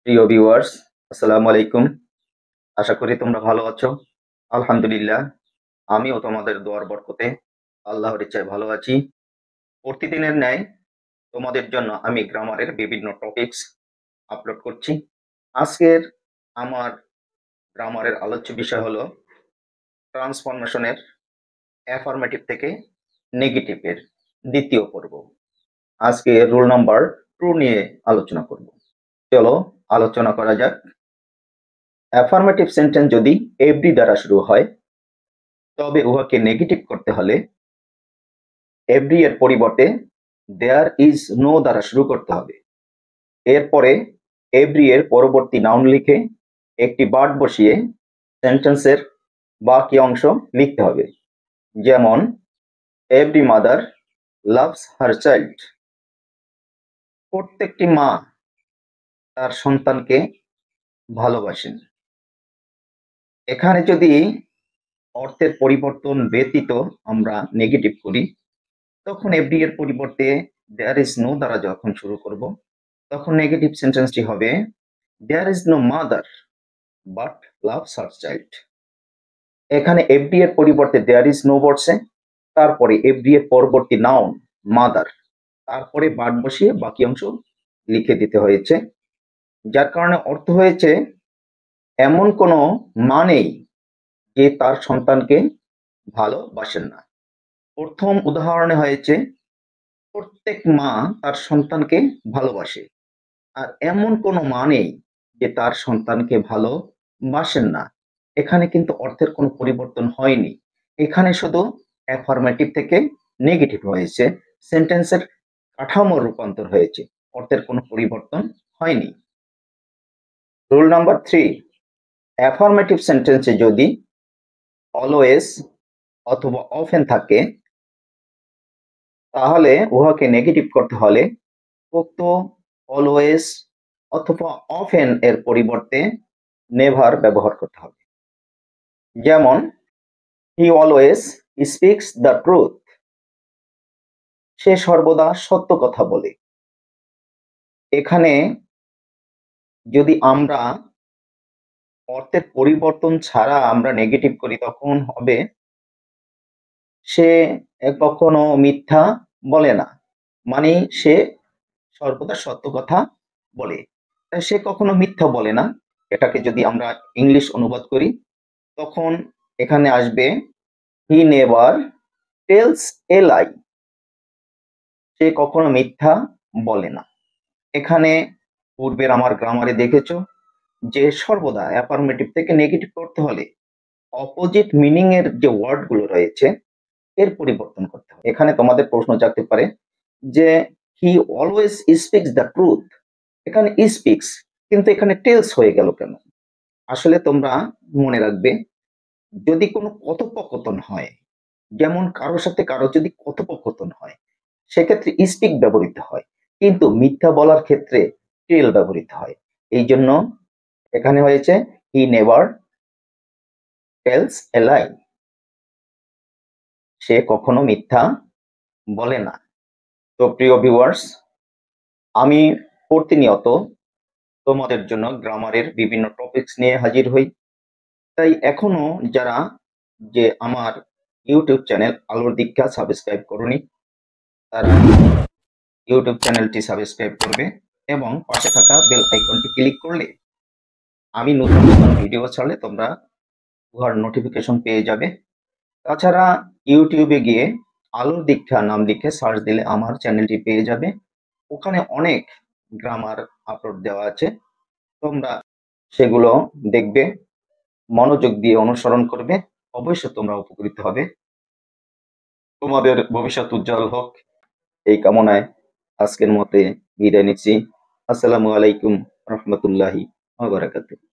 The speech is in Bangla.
প্রিয় ভিউয়ার্স, আসসালামু আলাইকুম। আশা করি তোমরা ভালো আছো। আলহামদুলিল্লাহ, আমিও তোমাদের দোয়ার বরকতে আল্লাহর ইচ্ছায় ভালো আছি। প্রতিদিনের ন্যায় তোমাদের জন্য আমি গ্রামারের বিভিন্ন টপিকস আপলোড করছি। আজকের আমার গ্রামারের আলোচ্য বিষয় হলো ট্রান্সফরমেশনের অ্যাফার্মেটিভ থেকে নেগেটিভের দ্বিতীয় পর্ব। আজকে রুল নাম্বার 2 নিয়ে আলোচনা করব। চলো আলোচনা করা যাক। অ্যাফার্মেটিভ সেন্টেন্স যদি এভরি দ্বারা শুরু হয় তবে উহাকে নেগেটিভ করতে হলে এভরি এর পরিবর্তে দেয়ার ইজ নো দ্বারা শুরু করতে হবে। এরপরে এভরি এর পরবর্তী নাউন লিখে একটি বার্ড বসিয়ে সেন্টেন্সের বাকি অংশ লিখতে হবে। যেমন every mother loves her child. প্রত্যেকটি মা তার সন্তানকে ভালোবাসেন। এখানে যদি অর্থের পরিবর্তন ব্যতীত আমরা নেগেটিভ করি তখন এভরি এর পরিবর্তে দেয়ার ইজ নো দ্বারা যখন শুরু করব তখন নেগেটিভ সেন্টেন্সটি হবে there is no mother but loves her child. এখানে এভরি এর পরিবর্তে দেয়ার ইজ নো বসে, তারপরে এভরি এর পরবর্তী নাউন মাদার, তারপরে বাট বসিয়ে বাকি অংশ লিখে দিতে হয়েছে। যার কারণে অর্থ হয়েছে এমন কোনো মা নেই যে তার সন্তানকে ভালোবাসেন না। প্রথম উদাহরণে হয়েছে প্রত্যেক মা তার সন্তানকে ভালোবাসে, আর এমন কোনো মা নেই যে তার সন্তানকে ভালোবাসেন না। এখানে কিন্তু অর্থের কোনো পরিবর্তন হয়নি, এখানে শুধু অ্যাফার্মেটিভ থেকে নেগেটিভ হয়েছে, সেন্টেন্সের কাঠামোর রূপান্তর হয়েছে, অর্থের কোনো পরিবর্তন হয়নি। রুল নাম্বার 3, অ্যাফার্মেটিভ সেন্টেন্সে যদি অলওয়েজ অথবা অফেন থাকে তাহলে উহাকে নেগেটিভ করতে হলে উক্ত অলওয়েজ অথবা অফেন এর পরিবর্তে নেভার ব্যবহার করতে হবে। যেমন he always speaks the truth. সে সর্বদা সত্য কথা বলে। এখানে যদি আমরা অর্থের পরিবর্তন ছাড়া আমরা নেগেটিভ করি তখন হবে সে কখনো মিথ্যা বলে না, মানে সে সর্বদা সত্য কথা বলে। সে কখনো মিথ্যা বলে না, এটাকে যদি আমরা ইংলিশ অনুবাদ করি তখন এখানে আসবে হি নেভার টেলস এ লাই। সে কখনো মিথ্যা বলে না। এখানে পূর্বের আমার গ্রামারে দেখেছো যে সর্বদা অ্যাফার্মেটিভ থেকে নেগেটিভ করতে হলে অপোজিট মিনিং এর যে ওয়ার্ড গুলো রয়েছে এর পরিবর্তন করতে হবে। এখানে তোমাদের প্রশ্ন জাগতে পারে যে হি অলওয়েজ স্পিক্স দ্য ট্রুথ, এখানে স্পিক্স কিন্তু এখানে টেলস হয়ে গেল কেন? আসলে তোমরা মনে রাখবে যদি কোনো কথোপকথন হয়, যেমন কারোর সাথে কারো যদি কথোপকথন হয় সেক্ষেত্রে স্পিক ব্যবহৃত হয়, কিন্তু মিথ্যা বলার ক্ষেত্রে টেল ব্যবহৃত হয়। এই জন্য এখানে হয়েছে হি নেভার টেলস এ লাই। সে কখনো মিথ্যা বলে না। তো প্রিয় ভিউয়ার্স, আমি প্রতিনিয়ত তোমাদের জন্য গ্রামারের বিভিন্ন টপিকস নিয়ে হাজির হই। তাই এখনো যারা যে আমার ইউটিউব চ্যানেল আলোর দীক্ষা সাবস্ক্রাইব করনি তারা ইউটিউব চ্যানেলটি সাবস্ক্রাইব করবে এবং পাশে থাকা বেল আইকনটি ক্লিক করলে আমি নতুন নতুন ভিডিও ছাড়লে তোমরা উহার নোটিফিকেশন পেয়ে যাবে। তাছাড়া ইউটিউবে গিয়ে আলোর দীক্ষা নাম লিখে সার্চ দিলে আমার চ্যানেলটি পেয়ে যাবে। ওখানে অনেক গ্রামার আপলোড দেওয়া আছে, তোমরা সেগুলো দেখবে, মনোযোগ দিয়ে অনুসরণ করবে, অবশ্যই তোমরা উপকৃত হবে। তোমাদের ভবিষ্যৎ উজ্জ্বল হোক এই কামনায় আজকের মতে বিদায় নিচ্ছি। আসসালামু আলাইকুম রহমতুল্লাহি ওয়া বারাকাতুহু।